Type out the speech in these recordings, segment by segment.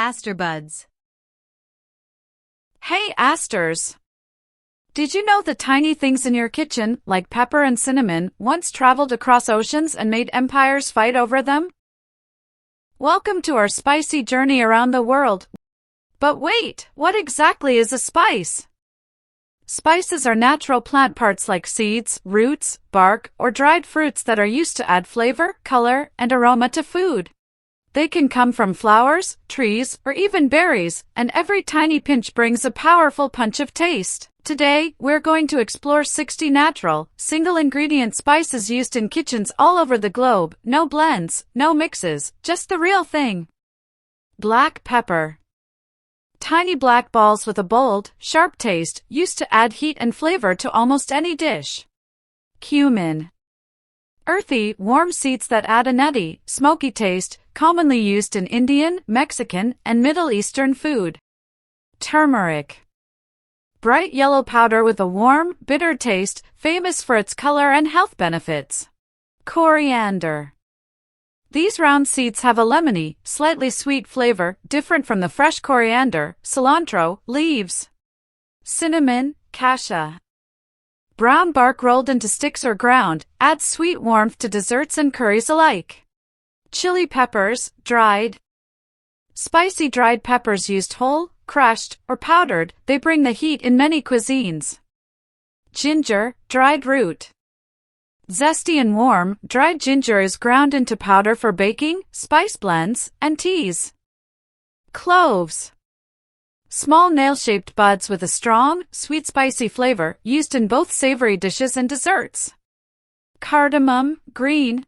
Aster buds. Hey, Asters! Did you know the tiny things in your kitchen, like pepper and cinnamon, once traveled across oceans and made empires fight over them? Welcome to our spicy journey around the world. But wait, what exactly is a spice? Spices are natural plant parts like seeds, roots, bark, or dried fruits that are used to add flavor, color, and aroma to food. They can come from flowers, trees, or even berries, and every tiny pinch brings a powerful punch of taste. Today, we're going to explore 60 natural, single-ingredient spices used in kitchens all over the globe. No blends, no mixes, just the real thing. Black pepper. Tiny black balls with a bold, sharp taste, used to add heat and flavor to almost any dish. Cumin. Earthy, warm seeds that add a nutty, smoky taste, commonly used in Indian, Mexican, and Middle Eastern food. Turmeric. Bright yellow powder with a warm, bitter taste, famous for its color and health benefits. Coriander. These round seeds have a lemony, slightly sweet flavor, different from the fresh coriander, cilantro, leaves. Cinnamon, cassia. Brown bark rolled into sticks or ground, adds sweet warmth to desserts and curries alike. Chili peppers, dried. Spicy dried peppers used whole, crushed, or powdered, they bring the heat in many cuisines. Ginger, dried root. Zesty and warm, dried ginger is ground into powder for baking, spice blends, and teas. Cloves. Small nail-shaped buds with a strong, sweet spicy flavor, used in both savory dishes and desserts. Cardamom, green.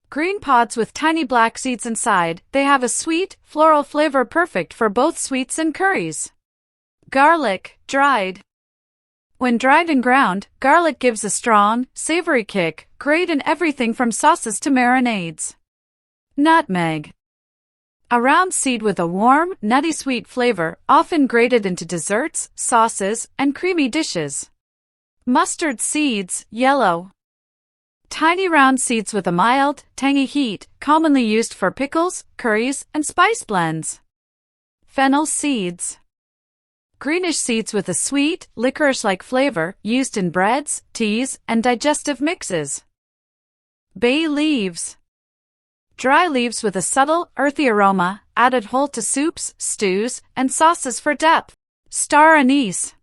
Green pods with tiny black seeds inside, they have a sweet, floral flavor perfect for both sweets and curries. Garlic, dried. When dried and ground, garlic gives a strong, savory kick, great in everything from sauces to marinades. Nutmeg. A round seed with a warm, nutty sweet flavor, often grated into desserts, sauces, and creamy dishes. Mustard seeds, yellow. Tiny round seeds with a mild, tangy heat, commonly used for pickles, curries, and spice blends. Fennel seeds. Greenish seeds with a sweet, licorice-like flavor, used in breads, teas, and digestive mixes. Bay leaves. Dry leaves with a subtle, earthy aroma, added whole to soups, stews, and sauces for depth. Star anise.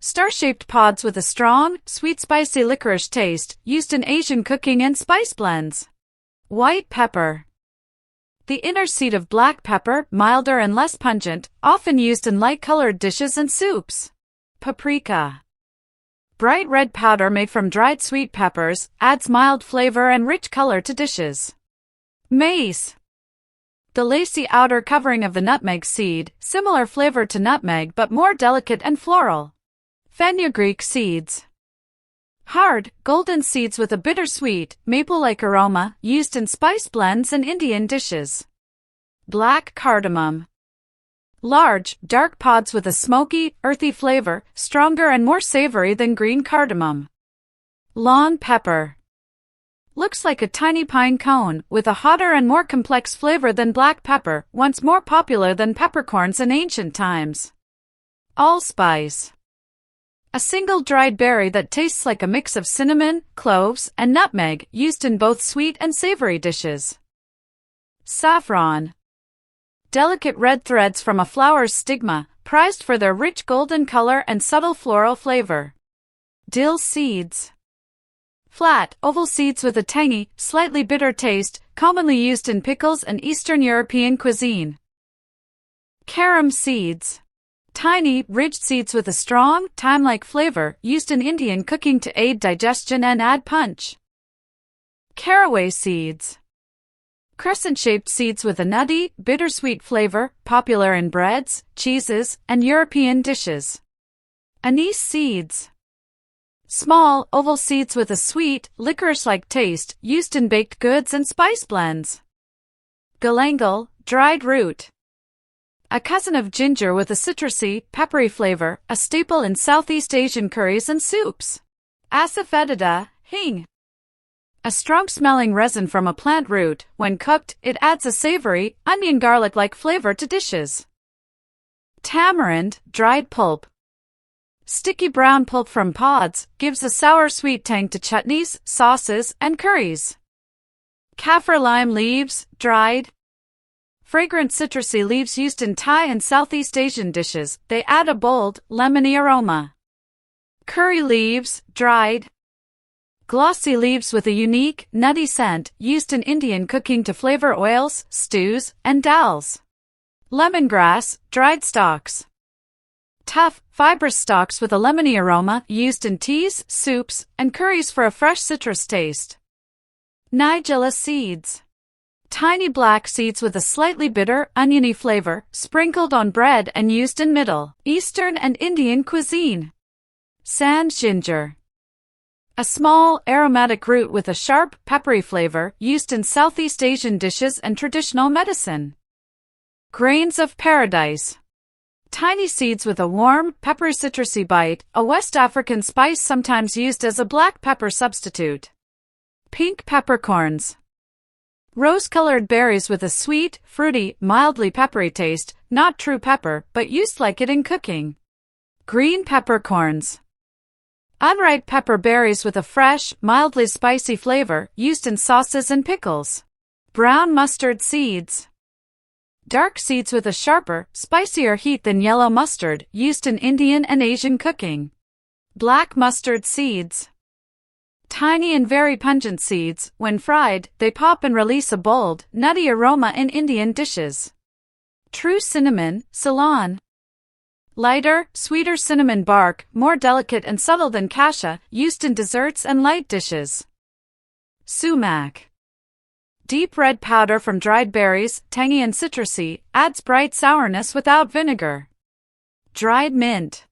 Star-shaped pods with a strong, sweet spicy licorice taste, used in Asian cooking and spice blends. White pepper. The inner seed of black pepper, milder and less pungent, often used in light-colored dishes and soups. Paprika. Bright red powder made from dried sweet peppers, adds mild flavor and rich color to dishes. Mace. The lacy outer covering of the nutmeg seed, similar flavor to nutmeg but more delicate and floral. Fenugreek seeds. Hard, golden seeds with a bittersweet, maple-like aroma, used in spice blends and Indian dishes. Black cardamom. Large, dark pods with a smoky, earthy flavor, stronger and more savory than green cardamom. Lawn pepper. Looks like a tiny pine cone, with a hotter and more complex flavor than black pepper, once more popular than peppercorns in ancient times. Allspice. A single dried berry that tastes like a mix of cinnamon, cloves, and nutmeg, used in both sweet and savory dishes. Saffron. Delicate red threads from a flower's stigma, prized for their rich golden color and subtle floral flavor. Dill seeds. Flat, oval seeds with a tangy, slightly bitter taste, commonly used in pickles and Eastern European cuisine. Carom seeds. Tiny, ridged seeds with a strong, thyme-like flavor, used in Indian cooking to aid digestion and add punch. Caraway seeds. Crescent-shaped seeds with a nutty, bittersweet flavor, popular in breads, cheeses, and European dishes. Anise seeds. Small, oval seeds with a sweet, licorice-like taste, used in baked goods and spice blends. Galangal, dried root. A cousin of ginger with a citrusy, peppery flavor, a staple in Southeast Asian curries and soups. Asafoetida, hing. A strong-smelling resin from a plant root. When cooked, it adds a savory, onion garlic-like flavor to dishes. Tamarind, dried pulp. Sticky brown pulp from pods gives a sour-sweet tang to chutneys, sauces, and curries. Kaffir lime leaves, dried. Fragrant citrusy leaves used in Thai and Southeast Asian dishes. They add a bold, lemony aroma. Curry leaves, dried. Glossy leaves with a unique, nutty scent used in Indian cooking to flavor oils, stews, and dals. Lemongrass, dried stalks. Tough, fibrous stalks with a lemony aroma used in teas, soups, and curries for a fresh citrus taste. Nigella seeds. Tiny black seeds with a slightly bitter, oniony flavor, sprinkled on bread and used in Middle Eastern and Indian cuisine. Sand ginger. A small, aromatic root with a sharp, peppery flavor used in Southeast Asian dishes and traditional medicine. Grains of paradise. Tiny seeds with a warm, peppery citrusy bite, a West African spice sometimes used as a black pepper substitute. Pink peppercorns. Rose-colored berries with a sweet, fruity, mildly peppery taste, not true pepper, but used like it in cooking. Green peppercorns. Unripe pepper berries with a fresh, mildly spicy flavor, used in sauces and pickles. Brown mustard seeds. Dark seeds with a sharper, spicier heat than yellow mustard, used in Indian and Asian cooking. Black mustard seeds. Tiny and very pungent seeds. When fried, they pop and release a bold, nutty aroma in Indian dishes. True cinnamon, Ceylon. Lighter, sweeter cinnamon bark, more delicate and subtle than cassia, used in desserts and light dishes. Sumac. Deep red powder from dried berries, tangy and citrusy, adds bright sourness without vinegar. Dried mint.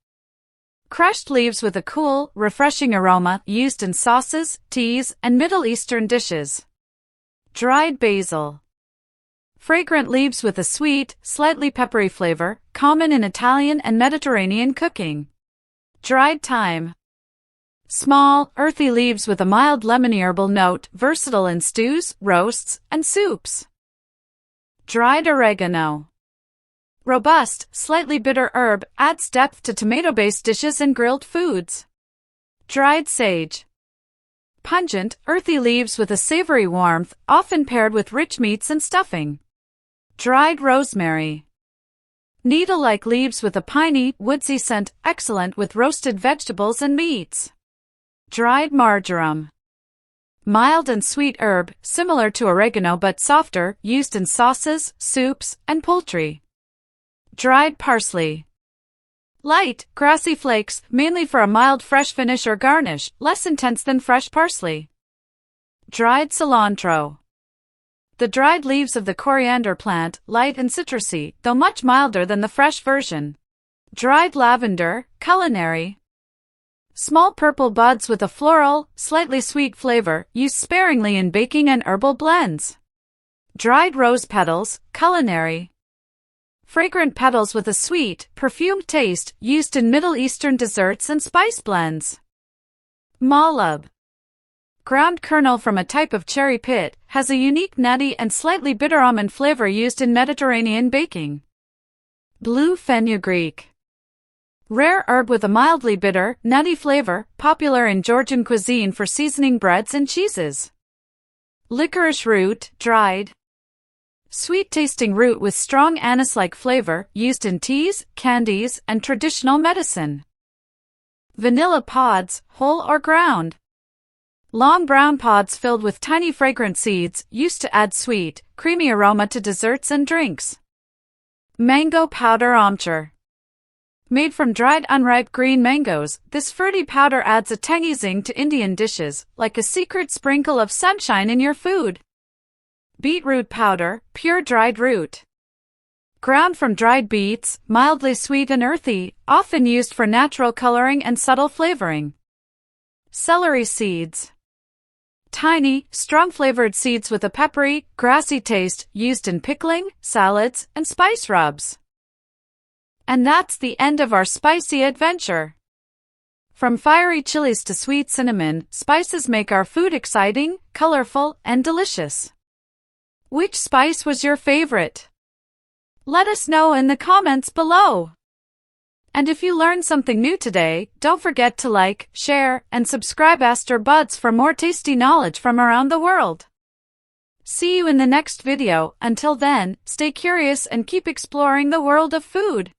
Crushed leaves with a cool, refreshing aroma, used in sauces, teas, and Middle Eastern dishes. Dried basil. Fragrant leaves with a sweet, slightly peppery flavor, common in Italian and Mediterranean cooking. Dried thyme. Small, earthy leaves with a mild lemony herbal note, versatile in stews, roasts, and soups. Dried oregano. Robust, slightly bitter herb, adds depth to tomato-based dishes and grilled foods. Dried sage. Pungent, earthy leaves with a savory warmth, often paired with rich meats and stuffing. Dried rosemary. Needle-like leaves with a piney, woodsy scent, excellent with roasted vegetables and meats. Dried marjoram. Mild and sweet herb, similar to oregano but softer, used in sauces, soups, and poultry. Dried parsley. Light, grassy flakes, mainly for a mild fresh finish or garnish, less intense than fresh parsley. Dried cilantro. The dried leaves of the coriander plant, light and citrusy, though much milder than the fresh version. Dried lavender, culinary. Small purple buds with a floral, slightly sweet flavor, used sparingly in baking and herbal blends. Dried rose petals, culinary. Fragrant petals with a sweet, perfumed taste, used in Middle Eastern desserts and spice blends. Malab. Ground kernel from a type of cherry pit, has a unique nutty and slightly bitter almond flavor used in Mediterranean baking. Blue fenugreek. Rare herb with a mildly bitter, nutty flavor, popular in Georgian cuisine for seasoning breads and cheeses. Licorice root, dried. Sweet-tasting root with strong anise-like flavor, used in teas, candies, and traditional medicine. Vanilla pods, whole or ground. Long brown pods filled with tiny fragrant seeds, used to add sweet, creamy aroma to desserts and drinks. Mango powder amchur. Made from dried unripe green mangoes, this fruity powder adds a tangy zing to Indian dishes, like a secret sprinkle of sunshine in your food. Beetroot powder, pure dried root. Ground from dried beets, mildly sweet and earthy, often used for natural coloring and subtle flavoring. Celery seeds. Tiny, strong-flavored seeds with a peppery, grassy taste, used in pickling, salads, and spice rubs. And that's the end of our spicy adventure. From fiery chilies to sweet cinnamon, spices make our food exciting, colorful, and delicious. Which spice was your favorite? Let us know in the comments below. And if you learned something new today, don't forget to like, share, and subscribe Aster Buds for more tasty knowledge from around the world. See you in the next video. Until then, stay curious and keep exploring the world of food.